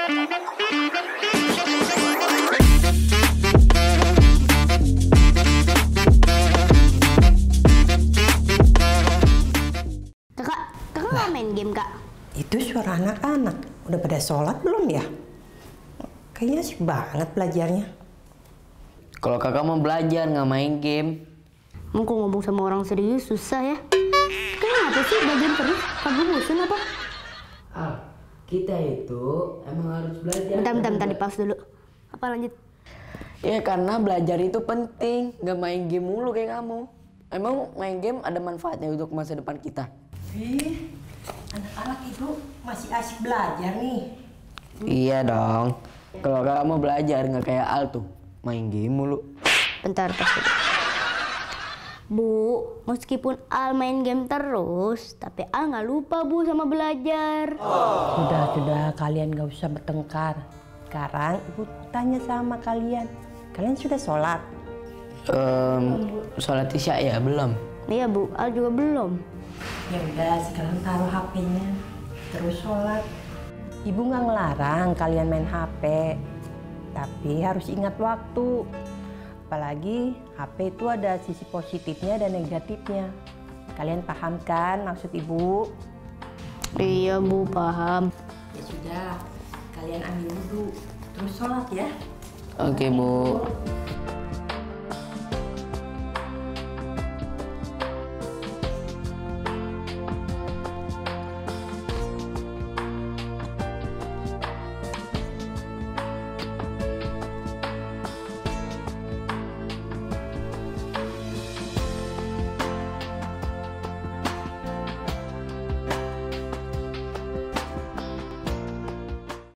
Kakak nggak main game, Kak? Itu suara anak-anak. Udah pada sholat belum ya? Kayaknya asik banget belajarnya. Kalau kakak mau belajar nggak main game. Mau ngomong sama orang serius susah ya. Kenapa sih belajar terus? Kagak bosan apa? Kita itu emang harus belajar. Bentar, di pause dulu. Apa lanjut? Ya karena belajar itu penting, nggak main game mulu kayak kamu. Emang main game ada manfaatnya untuk masa depan kita? Anak-anak itu masih asik belajar nih. Iya dong. Kalau kakak mau belajar nggak kayak Al tuh, main game mulu. Bentar, pause dulu. Bu, meskipun Al main game terus, tapi Al nggak lupa Bu sama belajar. Sudah, kalian gak usah bertengkar. Sekarang ibu tanya sama kalian. Kalian sudah sholat? Sholat isya ya belum. Iya Bu, Al juga belum. Ya udah, sekarang taruh HP-nya. Terus sholat. Ibu nggak ngelarang kalian main HP. Tapi harus ingat waktu. Apalagi HP itu ada sisi positifnya dan negatifnya. Kalian paham kan maksud ibu? Iya Bu, paham. Ya sudah, kalian ambil wudhu. Terus sholat ya. Oke Bu.